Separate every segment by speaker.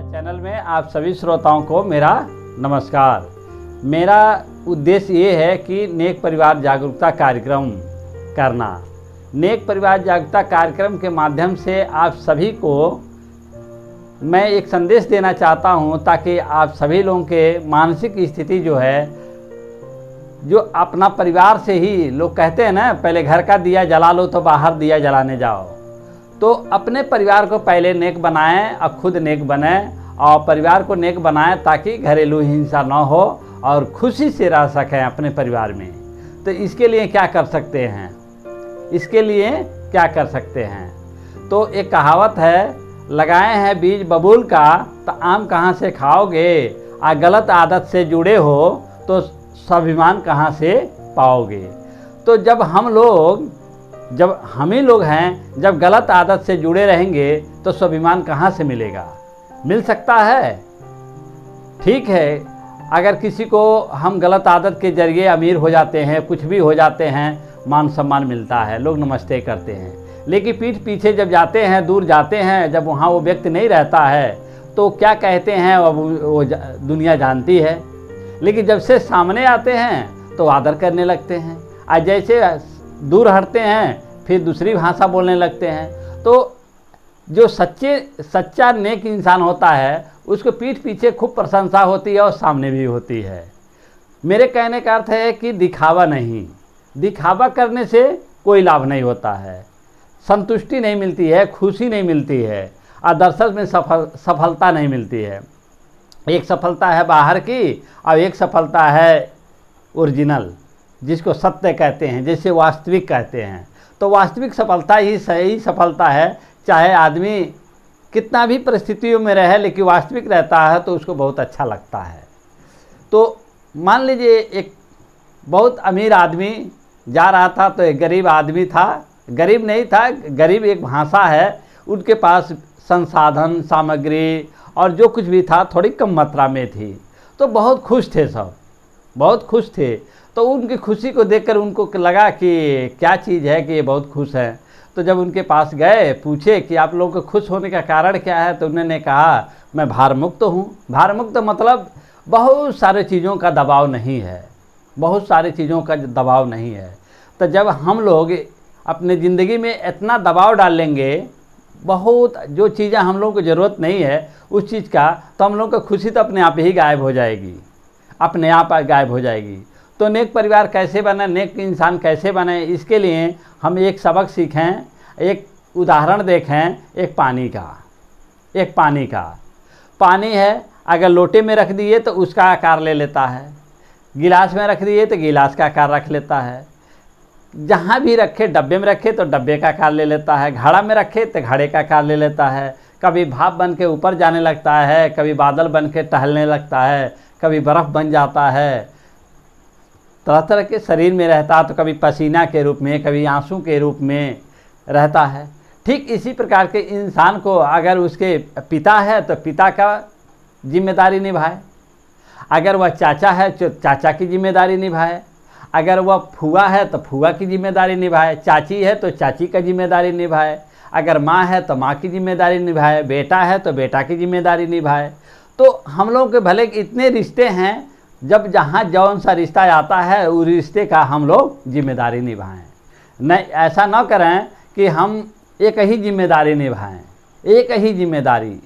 Speaker 1: Channel में आप सभी श्रोताओं को मेरा नमस्कार। मेरा उद्देश्य ये है कि नेक परिवार जागरूकता कार्यक्रम करना। नेक परिवार जागरूकता कार्यक्रम के माध्यम से आप सभी को मैं एक संदेश देना चाहता हूँ, ताकि आप सभी लोगों के मानसिक स्थिति जो है, जो अपना परिवार से ही लोग कहते हैं ना, पहले घर का दिया जला लो तो बाहर दिया जलाने जाओ। तो अपने परिवार को पहले नेक बनाएं और खुद नेक बने और परिवार को नेक बनाएं, ताकि घरेलू हिंसा न हो और खुशी से रह सकें अपने परिवार में। तो इसके लिए क्या कर सकते हैं? तो एक कहावत है, लगाए हैं बीज बबूल का तो आम कहाँ से खाओगे, आ गलत आदत से जुड़े हो तो स्वाभिमान कहाँ से पाओगे। तो जब हम ही लोग हैं, जब गलत आदत से जुड़े रहेंगे तो स्वाभिमान कहाँ से मिलेगा? मिल सकता है? ठीक है, अगर किसी को हम गलत आदत के जरिए अमीर हो जाते हैं, कुछ भी हो जाते हैं, मान सम्मान मिलता है, लोग नमस्ते करते हैं, लेकिन पीठ पीछे जब जाते हैं, दूर जाते हैं, जब वहाँ वो व्यक्ति नहीं रहता है तो क्या कहते हैं वो दुनिया जानती है। लेकिन जब से सामने आते हैं तो आदर करने लगते हैं, और जैसे दूर हटते हैं फिर दूसरी भाषा बोलने लगते हैं। तो जो सच्चा नेक इंसान होता है, उसको पीठ पीछे खूब प्रशंसा होती है और सामने भी होती है। मेरे कहने का अर्थ है कि दिखावा करने से कोई लाभ नहीं होता है, संतुष्टि नहीं मिलती है, खुशी नहीं मिलती है, और दर्शक में सफलता नहीं मिलती है। एक सफलता है बाहर की और एक सफलता है ओरिजिनल, जिसको सत्य कहते हैं, जैसे वास्तविक कहते हैं। तो वास्तविक सफलता ही सही सफलता है। चाहे आदमी कितना भी परिस्थितियों में रहे, लेकिन वास्तविक रहता है तो उसको बहुत अच्छा लगता है। तो मान लीजिए एक बहुत अमीर आदमी जा रहा था, तो एक गरीब आदमी था, गरीब नहीं था, गरीब एक भाषा है, उनके पास संसाधन सामग्री और जो कुछ भी था थोड़ी कम मात्रा में थी। तो बहुत खुश थे, सब बहुत खुश थे। तो उनकी खुशी को देखकर उनको लगा कि क्या चीज़ है कि ये बहुत खुश है। तो जब उनके पास गए, पूछे कि आप लोगों को खुश होने का कारण क्या है, तो उन्होंने कहा मैं भार मुक्त हूँ। भार मुक्त मतलब बहुत सारे चीज़ों का दबाव नहीं है, तो जब हम लोग अपने ज़िंदगी में इतना दबाव डाल लेंगे, बहुत जो चीज़ें हम लोगों को ज़रूरत नहीं है उस चीज़ का, तो हम लोगों को खुशी तो अपने आप ही गायब हो जाएगी। तो नेक परिवार कैसे बने, नेक इंसान कैसे बने, इसके लिए हम एक सबक सीखें, एक उदाहरण देखें। एक पानी का पानी है, अगर लोटे में रख दिए तो उसका आकार ले लेता है, गिलास में रख दिए तो गिलास का आकार रख लेता है, जहाँ भी रखे, डब्बे में रखे तो डब्बे का आकार ले लेता है, घड़ा में रखे तो घड़े का आकार ले लेता है। कभी भाप बन के ऊपर जाने लगता है, कभी बादल बन के टहलने लगता है, कभी बर्फ़ बन जाता है, तरह तरह के शरीर में रहता है। तो कभी पसीना के रूप में, कभी आंसू के रूप में रहता है। ठीक इसी प्रकार के इंसान को अगर उसके पिता है तो पिता का जिम्मेदारी निभाए, अगर वह चाचा है तो चाचा की जिम्मेदारी निभाए, अगर वह फूआ है तो फूआ की जिम्मेदारी निभाए, चाची है तो चाची का जिम्मेदारी निभाए, अगर माँ है तो माँ की जिम्मेदारी निभाए, बेटा है तो बेटा की जिम्मेदारी निभाए। तो हम लोग के भले इतने रिश्ते हैं, जब जहाँ जौन सा रिश्ता आता है उस रिश्ते का हम लोग जिम्मेदारी निभाएं। नहीं, ऐसा ना करें कि हम एक ही जिम्मेदारी निभाएं, एक ही जिम्मेदारी।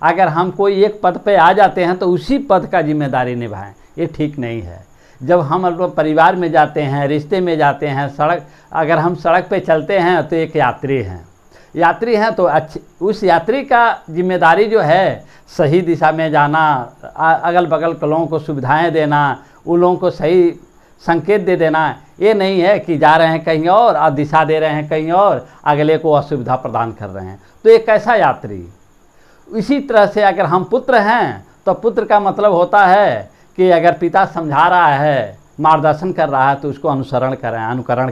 Speaker 1: अगर हम कोई एक पद पे आ जाते हैं तो उसी पद का जिम्मेदारी निभाएं, ये ठीक नहीं है। जब हम अपने परिवार में जाते हैं, रिश्ते में जाते हैं, अगर हम सड़क पे चलते हैं तो एक यात्री हैं तो अच्छी उस यात्री का जिम्मेदारी जो है सही दिशा में जाना, अगल बगल के लोगों को सुविधाएं देना, उन लोगों को सही संकेत दे देना। ये नहीं है कि जा रहे हैं कहीं और दिशा दे रहे हैं कहीं और, अगले को असुविधा प्रदान कर रहे हैं। तो एक ऐसा यात्री। इसी तरह से अगर हम पुत्र हैं तो पुत्र का मतलब होता है कि अगर पिता समझा रहा है, मार्गदर्शन कर रहा है, तो उसको अनुकरण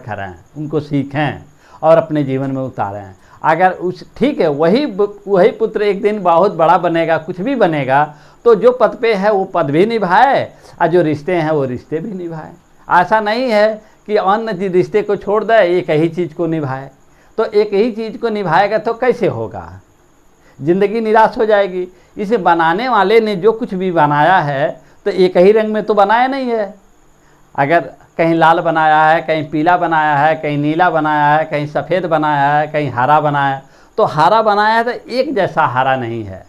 Speaker 1: करें, उनको सीखें और अपने जीवन में उतारें। अगर ठीक है, वही पुत्र एक दिन बहुत बड़ा बनेगा, कुछ भी बनेगा, तो जो पद पे है वो पद भी निभाए और जो रिश्ते हैं वो रिश्ते भी निभाए। ऐसा नहीं है कि अन्य रिश्ते को छोड़ दे, एक ही चीज़ को निभाए। तो एक ही चीज़ को निभाएगा तो कैसे होगा? ज़िंदगी निराश हो जाएगी। इसे बनाने वाले ने जो कुछ भी बनाया है तो एक ही रंग में तो बनाया नहीं है। अगर कहीं लाल बनाया है, कहीं पीला बनाया है, कहीं नीला बनाया है, कहीं सफ़ेद बनाया है, कहीं हरा बनाया है, तो हरा बनाया है तो एक जैसा हरा नहीं है,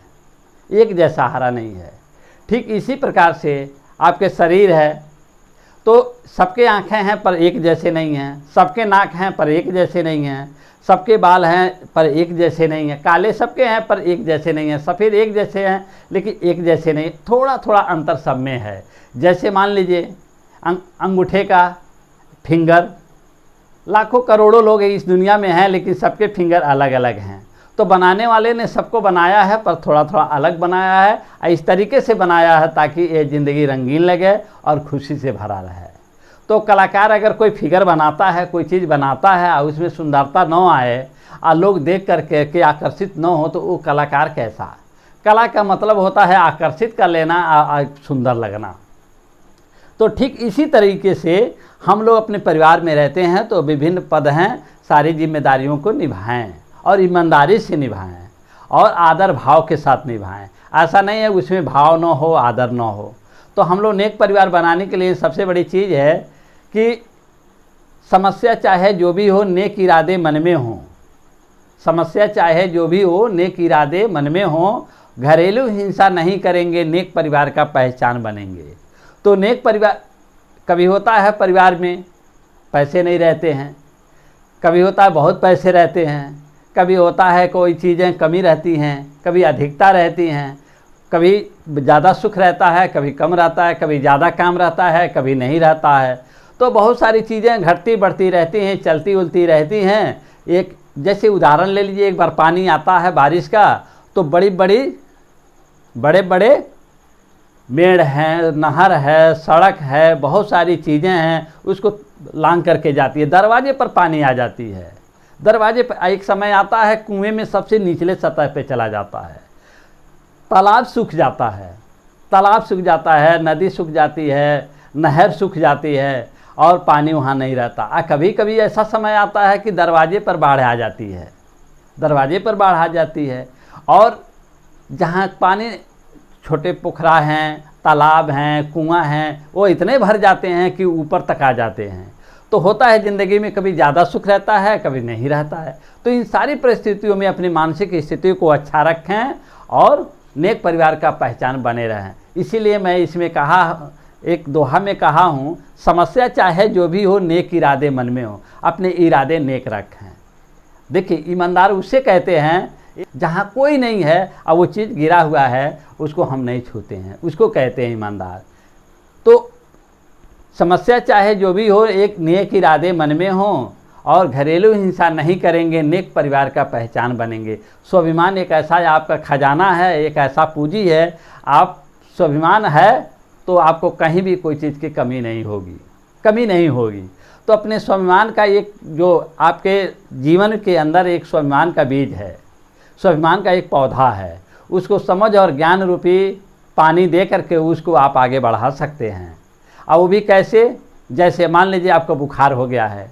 Speaker 1: एक जैसा हरा नहीं है। ठीक इसी प्रकार से आपके शरीर है तो सबके आँखें हैं पर एक जैसे नहीं हैं, सबके नाक हैं पर एक जैसे नहीं हैं, सबके बाल हैं पर एक जैसे नहीं हैं, काले सबके हैं पर एक जैसे नहीं हैं, सफ़ेद एक जैसे हैं लेकिन एक जैसे नहीं, थोड़ा थोड़ा अंतर सब में है। जैसे मान लीजिए अंगूठे का फिंगर, लाखों करोड़ों लोग इस दुनिया में हैं लेकिन सबके फिंगर अलग अलग हैं। तो बनाने वाले ने सबको बनाया है पर थोड़ा थोड़ा अलग बनाया है, इस तरीके से बनाया है ताकि ये ज़िंदगी रंगीन लगे और खुशी से भरा रहे। तो कलाकार अगर कोई फिगर बनाता है, कोई चीज़ बनाता है और उसमें सुंदरता न आए और लोग देख करके के आकर्षित न हो तो वो कलाकार कैसा? कला का मतलब होता है आकर्षित कर लेना और सुंदर लगना। तो ठीक इसी तरीके से हम लोग अपने परिवार में रहते हैं तो विभिन्न पद हैं, सारी जिम्मेदारियों को निभाएं और ईमानदारी से निभाएं और आदर भाव के साथ निभाएं। ऐसा नहीं है उसमें भाव न हो, आदर न हो। तो हम लोग नेक परिवार बनाने के लिए सबसे बड़ी चीज़ है कि समस्या चाहे जो भी हो नेक इरादे मन में हो, समस्या चाहे जो भी हो नेक इरादे मन में हो, घरेलू हिंसा नहीं करेंगे, नेक परिवार का पहचान बनेंगे। तो नेक परिवार कभी होता है परिवार में पैसे नहीं रहते हैं, कभी होता है बहुत पैसे रहते हैं, कभी होता है कोई चीज़ें कमी रहती हैं, कभी अधिकता रहती हैं, कभी ज़्यादा सुख रहता है, कभी कम रहता है, कभी ज़्यादा काम रहता है, कभी नहीं रहता है। तो बहुत सारी चीज़ें घटती बढ़ती रहती हैं, चलती उलती रहती हैं। एक जैसे उदाहरण ले लीजिए, एक बार पानी आता है बारिश का तो बड़े बड़े मेड़ हैं, नहर है, सड़क है, बहुत सारी चीज़ें हैं, उसको लांग करके जाती है, दरवाजे पर पानी आ जाती है। दरवाजे पर एक समय आता है कुएं में सबसे निचले सतह पे चला जाता है, तालाब सूख जाता है, तालाब सूख जाता है, नदी सूख जाती है, नहर सूख जाती है और पानी वहाँ नहीं रहता। कभी कभी ऐसा समय आता है कि दरवाजे पर बाढ़ आ जाती है, दरवाजे पर बाढ़ आ जाती है और जहाँ पानी छोटे पोखरा हैं, तालाब हैं, कुआं हैं, वो इतने भर जाते हैं कि ऊपर तक आ जाते हैं। तो होता है ज़िंदगी में कभी ज़्यादा सुख रहता है, कभी नहीं रहता है। तो इन सारी परिस्थितियों में अपनी मानसिक स्थिति को अच्छा रखें और नेक परिवार का पहचान बने रहें। इसीलिए मैं इसमें कहा, एक दोहा में कहा हूँ, समस्या चाहे जो भी हो नेक इरादे मन में हो, अपने इरादे नेक रखें। देखिए ईमानदार उसे कहते हैं जहाँ कोई नहीं है और वो चीज़ गिरा हुआ है उसको हम नहीं छूते हैं, उसको कहते हैं ईमानदार। तो समस्या चाहे जो भी हो एक नेक इरादे मन में हो और घरेलू हिंसा नहीं करेंगे, नेक परिवार का पहचान बनेंगे। स्वाभिमान एक ऐसा आपका खजाना है, एक ऐसा पूंजी है, आप स्वाभिमान है तो आपको कहीं भी कोई चीज़ की कमी नहीं होगी, कमी नहीं होगी। तो अपने स्वाभिमान का एक जो आपके जीवन के अंदर एक स्वाभिमान का बीज है, स्वाभिमान का एक पौधा है, उसको समझ और ज्ञान रूपी पानी दे करके उसको आप आगे बढ़ा सकते हैं। और वो भी कैसे? जैसे मान लीजिए आपको बुखार हो गया है,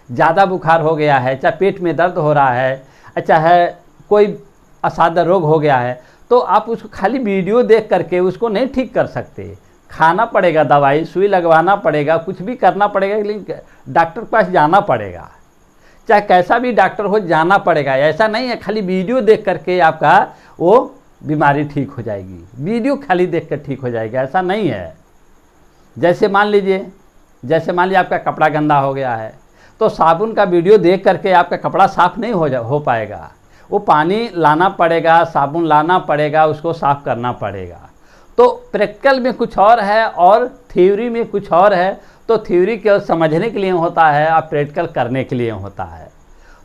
Speaker 1: ज़्यादा बुखार हो गया है, चाहे पेट में दर्द हो रहा है, चाहे कोई असाध्य रोग हो गया है, तो आप उसको खाली वीडियो देख करके उसको नहीं ठीक कर सकते। खाना पड़ेगा, दवाई सुई लगवाना पड़ेगा, कुछ भी करना पड़ेगा, लेकिन डॉक्टर के पास जाना पड़ेगा, चाहे कैसा भी डॉक्टर हो जाना पड़ेगा। ऐसा नहीं है खाली वीडियो देख करके आपका वो बीमारी ठीक हो जाएगी, वीडियो खाली देख कर ठीक हो जाएगा, ऐसा नहीं है। जैसे मान लीजिए आपका कपड़ा गंदा हो गया है तो साबुन का वीडियो देख करके आपका कपड़ा साफ़ नहीं हो पाएगा, वो पानी लाना पड़ेगा, साबुन लाना पड़ेगा, उसको साफ़ करना पड़ेगा। तो प्रैक्टिकल में कुछ और है और थ्योरी में कुछ और है। तो थ्योरी केवल समझने के लिए होता है और प्रैक्टिकल करने के लिए होता है।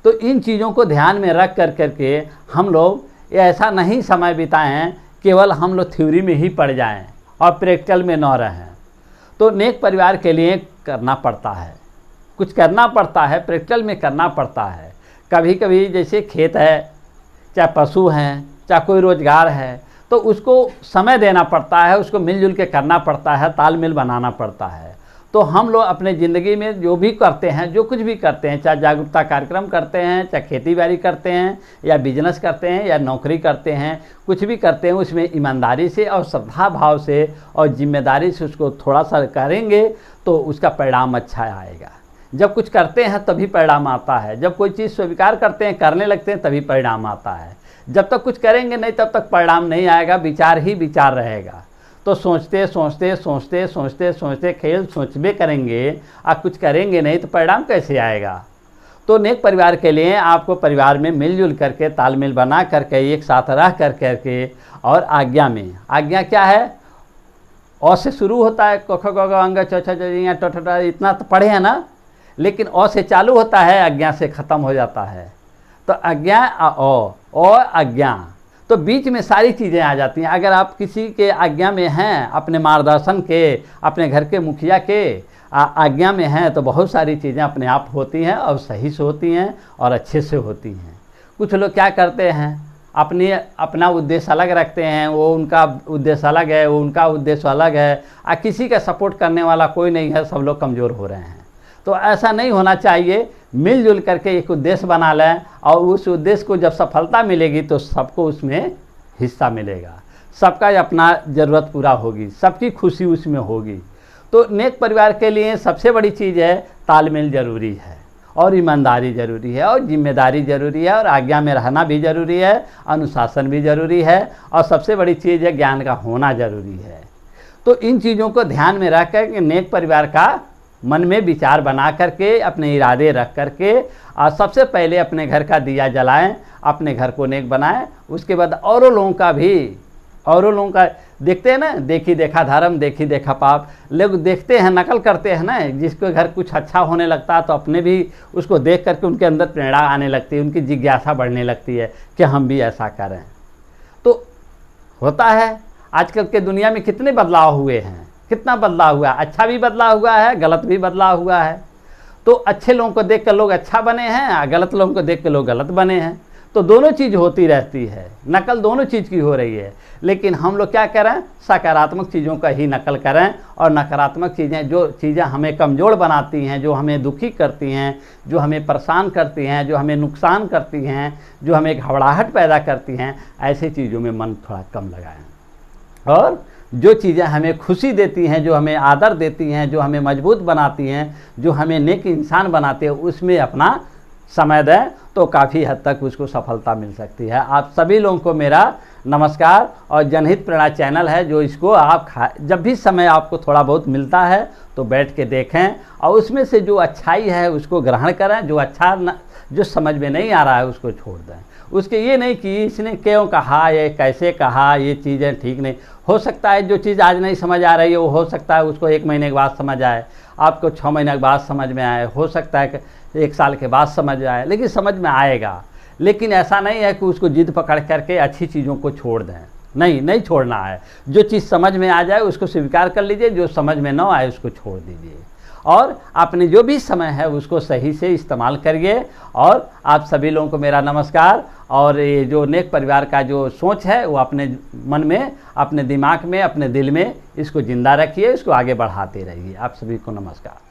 Speaker 1: तो इन चीज़ों को ध्यान में रख करके हम लोग ऐसा नहीं समय बिताएं केवल हम लोग थ्योरी में ही पड़ जाएं और प्रैक्टिकल में न रहें। तो नेक परिवार के लिए करना पड़ता है, कुछ करना पड़ता है, प्रैक्टिकल में करना पड़ता है। कभी कभी जैसे खेत है, चाहे पशु हैं, चाहे कोई रोज़गार है, तो उसको समय देना पड़ता है, उसको मिलजुल के करना पड़ता है, तालमेल बनाना पड़ता है। तो हम लोग अपने ज़िंदगी में जो भी करते हैं, जो कुछ भी करते हैं, चाहे जागरूकता कार्यक्रम करते हैं, चाहे खेती बाड़ी करते हैं, या बिजनेस करते हैं, या नौकरी करते हैं, कुछ भी करते हैं, उसमें ईमानदारी से और श्रद्धा भाव से और जिम्मेदारी से उसको थोड़ा सा करेंगे तो उसका परिणाम अच्छा आएगा। जब कुछ करते हैं तभी परिणाम आता है, जब कोई चीज़ स्वीकार करते हैं, करने लगते हैं, तभी परिणाम आता है। जब तक कुछ करेंगे नहीं तब तक परिणाम नहीं आएगा, विचार ही विचार रहेगा। तो सोचते सोचते सोचते सोचते सोचते खेल सोचबे करेंगे और कुछ करेंगे नहीं तो परिणाम कैसे आएगा। तो नेक परिवार के लिए आपको परिवार में मिलजुल करके, तालमेल बना करके, एक साथ रह करके, और आज्ञा में, आज्ञा क्या है, अ से शुरू होता है, क ख ग घ अंग च छ ज ट ठ इतना तो पढ़े हैं ना, लेकिन अ से चालू होता है, आज्ञा से ख़त्म हो जाता है। तो आज्ञा और आज्ञा, तो बीच में सारी चीज़ें आ जाती हैं। अगर आप किसी के आज्ञा में हैं, अपने मार्गदर्शन के, अपने घर के मुखिया के आज्ञा में हैं, तो बहुत सारी चीज़ें अपने आप होती हैं और सही से होती हैं और अच्छे से होती हैं। कुछ लोग क्या करते हैं, अपना उद्देश्य अलग रखते हैं, वो उनका उद्देश्य अलग है, वो उनका उद्देश्य अलग है, किसी का सपोर्ट करने वाला कोई नहीं है, सब लोग कमज़ोर हो रहे हैं। तो ऐसा नहीं होना चाहिए, मिलजुल करके एक उद्देश्य बना लें, और उस उद्देश्य को जब सफलता मिलेगी तो सबको उसमें हिस्सा मिलेगा, सबका अपना ज़रूरत पूरा होगी, सबकी खुशी उसमें होगी। तो नेक परिवार के लिए सबसे बड़ी चीज़ है तालमेल ज़रूरी है, और ईमानदारी ज़रूरी है, और जिम्मेदारी ज़रूरी है, और आज्ञा में रहना भी ज़रूरी है, अनुशासन भी ज़रूरी है, और सबसे बड़ी चीज़ है ज्ञान का होना ज़रूरी है। तो इन चीज़ों को ध्यान में रख कर नेक परिवार का मन में विचार बना करके, अपने इरादे रख करके, और सबसे पहले अपने घर का दिया जलाएं, अपने घर को नेक बनाएं। उसके बाद औरों लोगों का देखते हैं ना, देखी देखा धर्म, देखी देखा पाप। लोग देखते हैं, नकल करते हैं ना, जिसके घर कुछ अच्छा होने लगता है तो अपने भी उसको देख करके उनके अंदर प्रेरणा आने लगती है, उनकी जिज्ञासा बढ़ने लगती है कि हम भी ऐसा करें। तो होता है आजकल के दुनिया में कितने बदलाव हुए हैं, कितना बदलाव हुआ है, अच्छा भी बदलाव हुआ है, गलत भी बदलाव हुआ है। तो अच्छे लोगों को देख कर लोग अच्छा बने हैं, गलत लोगों को देख कर लोग गलत बने हैं। तो दोनों चीज़ होती रहती है, नकल दोनों चीज़ की हो रही है। लेकिन हम लोग क्या करें, सकारात्मक चीज़ों का ही नकल करें, और नकारात्मक चीज़ें, जो चीज़ें हमें कमज़ोर बनाती हैं, जो हमें दुखी करती हैं, जो हमें परेशान करती हैं, जो हमें नुकसान करती हैं, जो हमें घबराहट पैदा करती हैं, ऐसी चीज़ों में मन थोड़ा कम लगाएं। और जो चीज़ें हमें खुशी देती हैं, जो हमें आदर देती हैं, जो हमें मजबूत बनाती हैं, जो हमें नेक इंसान बनाते हैं, उसमें अपना समय दें, तो काफ़ी हद तक उसको सफलता मिल सकती है। आप सभी लोगों को मेरा नमस्कार। और जनहित प्रेरणा चैनल है, जो इसको आप जब भी समय आपको थोड़ा बहुत मिलता है तो बैठ के देखें, और उसमें से जो अच्छाई है उसको ग्रहण करें, जो समझ में नहीं आ रहा है उसको छोड़ दें। उसके ये नहीं कि इसने क्यों कहा, ये कैसे कहा, ये चीज़ें ठीक नहीं। हो सकता है जो चीज़ आज नहीं समझ आ रही है, वो हो सकता है उसको 1 महीने के बाद समझ आए, आपको 6 महीने के बाद समझ में आए, हो सकता है कि 1 साल के बाद समझ आए, लेकिन समझ में आएगा। लेकिन ऐसा नहीं है कि उसको जिद पकड़ करके अच्छी चीज़ों को छोड़ दें, नहीं छोड़ना है। जो चीज़ समझ में आ जाए उसको स्वीकार कर लीजिए, जो समझ में न आए उसको छोड़ दीजिए, और अपने जो भी समय है उसको सही से इस्तेमाल करिए। और आप सभी लोगों को मेरा नमस्कार। और ये जो नेक परिवार का जो सोच है वो अपने मन में, अपने दिमाग में, अपने दिल में इसको ज़िंदा रखिए, इसको आगे बढ़ाते रहिए। आप सभी को नमस्कार।